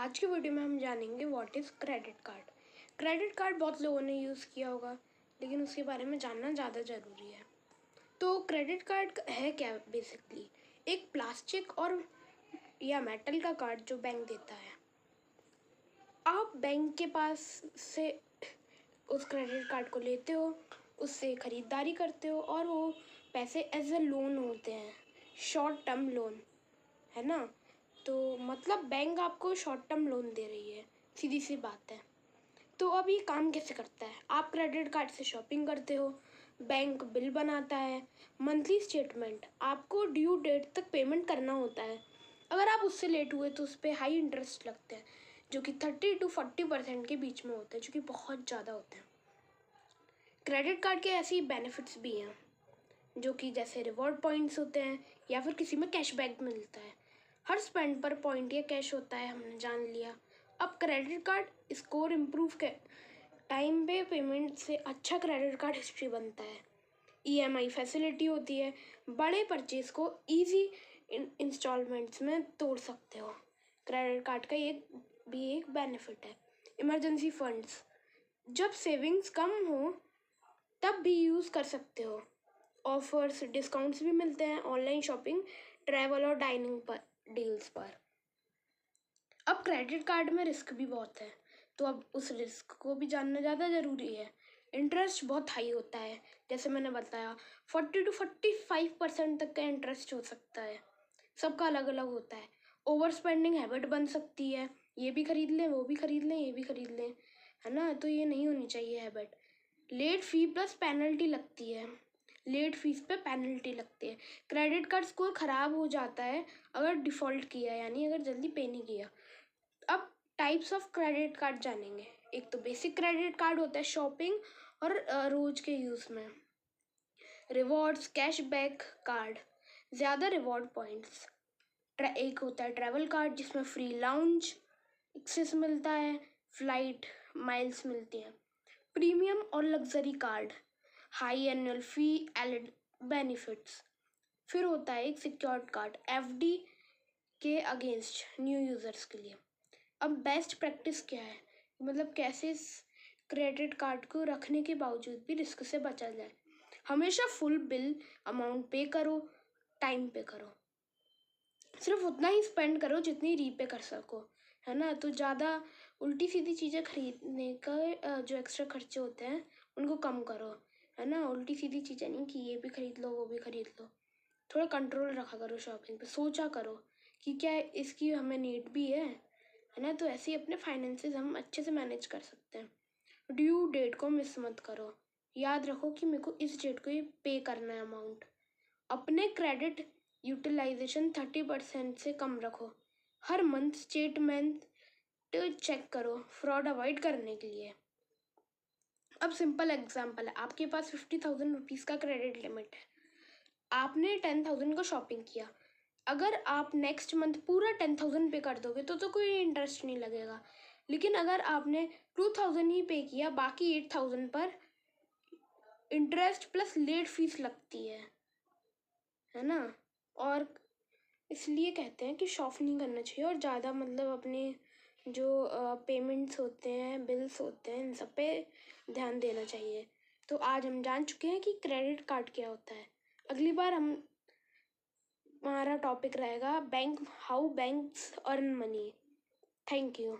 आज के वीडियो में हम जानेंगे what is credit card. Credit card बहुत लोगों ने यूज़ किया होगा, लेकिन उसके बारे में जानना ज़्यादा ज़रूरी है। तो क्रेडिट कार्ड है क्या बेसिकली? एक प्लास्टिक और या मेटल का कार्ड जो बैंक देता है। आप बैंक के पास से उस क्रेडिट कार्ड को लेते हो, उससे ख़रीदारी करते हो और वो पैसे एज अ लोन होते हैं, शॉर्ट टर्म लोन, है ना। तो मतलब बैंक आपको शॉर्ट टर्म लोन दे रही है, सीधी सी बात है। तो अब ये काम कैसे करता है? आप क्रेडिट कार्ड से शॉपिंग करते हो, बैंक बिल बनाता है, मंथली स्टेटमेंट, आपको ड्यू डेट तक पेमेंट करना होता है। अगर आप उससे लेट हुए तो उस पर हाई इंटरेस्ट लगते हैं, जो कि 30 to 40% के बीच में होते हैं, जो कि बहुत ज़्यादा होते हैं। क्रेडिट कार्ड के ऐसे ही बेनिफिट्स भी हैं, जो कि जैसे रिवॉर्ड पॉइंट्स होते हैं या फिर किसी में कैशबैक मिलता है। हर स्पेंड पर पॉइंट या कैश होता है, हमने जान लिया। अब क्रेडिट कार्ड स्कोर इम्प्रूव के टाइम पे पेमेंट से अच्छा क्रेडिट कार्ड हिस्ट्री बनता है। ईएमआई फैसिलिटी होती है, बड़े परचेज को इजी इंस्टॉलमेंट्स में तोड़ सकते हो। क्रेडिट कार्ड का एक बेनिफिट है इमरजेंसी फंड्स। जब सेविंग्स कम हो तब भी यूज़ कर सकते हो। ऑफर्स डिस्काउंट्स भी मिलते हैं ऑनलाइन शॉपिंग, ट्रैवल और डाइनिंग पर डील्स पर। अब क्रेडिट कार्ड में रिस्क भी बहुत है, तो अब उस रिस्क को भी जानना ज़्यादा ज़रूरी है। इंटरेस्ट बहुत हाई होता है, जैसे मैंने बताया 40 to 45% तक का इंटरेस्ट हो सकता है। सबका अलग अलग होता है। ओवर स्पेंडिंग हैबिट बन सकती है, ये भी खरीद लें, वो भी खरीद लें, ये भी खरीद लें, है ना। तो ये नहीं होनी चाहिए habit. Late fee plus penalty लगती है, लेट फीस पे पेनल्टी लगती है। क्रेडिट कार्ड स्कोर ख़राब हो जाता है अगर डिफ़ॉल्ट किया, यानी अगर जल्दी पे नहीं किया। अब टाइप्स ऑफ क्रेडिट कार्ड जानेंगे। एक तो बेसिक क्रेडिट कार्ड होता है शॉपिंग और रोज के यूज़ में। रिवॉर्ड्स कैशबैक कार्ड, ज़्यादा रिवॉर्ड पॉइंट्स। एक होता है ट्रैवल कार्ड जिसमें फ्री लाउंज एक्सेस मिलता है, फ्लाइट माइल्स मिलती हैं। प्रीमियम और luxury card, high annual fee, allied benefits. फिर होता है एक सिक्योर्ड कार्ड, एफडी के अगेंस्ट न्यू यूज़र्स के लिए। अब बेस्ट प्रैक्टिस क्या है, मतलब कैसे इस क्रेडिट कार्ड को रखने के बावजूद भी रिस्क से बचा जाए। हमेशा फुल बिल अमाउंट पे करो, टाइम पे करो, सिर्फ उतना ही स्पेंड करो जितनी रीपे कर सको, है ना। तो ज़्यादा उल्टी सीधी चीज़ें खरीदने का जो एक्स्ट्रा खर्चे होते हैं उनको कम करो, है ना। उल्टी सीधी चीज़ें नहीं कि ये भी खरीद लो वो भी खरीद लो। थोड़ा कंट्रोल रखा करो शॉपिंग पे, सोचा करो कि क्या इसकी हमें नीड भी है ना। तो ऐसे ही अपने फाइनेंसेस हम अच्छे से मैनेज कर सकते हैं। ड्यू डेट को मिस मत करो, याद रखो कि मेरे को इस डेट को ये पे करना है अमाउंट। अपने क्रेडिट यूटिलाइजेशन 30% से कम रखो। हर मंथ स्टेटमेंट चेक करो फ्रॉड अवॉइड करने के लिए। अब सिंपल एग्जांपल है, आपके पास 50,000 रुपीज़ का क्रेडिट लिमिट है, आपने 10,000 का शॉपिंग किया। अगर आप नेक्स्ट मंथ पूरा 10,000 पे कर दोगे तो कोई इंटरेस्ट नहीं लगेगा। लेकिन अगर आपने 2,000 ही पे किया, बाकी 8,000 पर इंटरेस्ट प्लस लेट फीस लगती है ना। और इसलिए कहते हैं कि शॉप नहीं करना चाहिए और ज़्यादा मतलब अपने जो पेमेंट्स होते हैं, बिल्स होते हैं, इन सब पे ध्यान देना चाहिए। तो आज हम जान चुके हैं कि क्रेडिट कार्ड क्या होता है। अगली बार हमारा टॉपिक रहेगा how banks earn money. Thank you.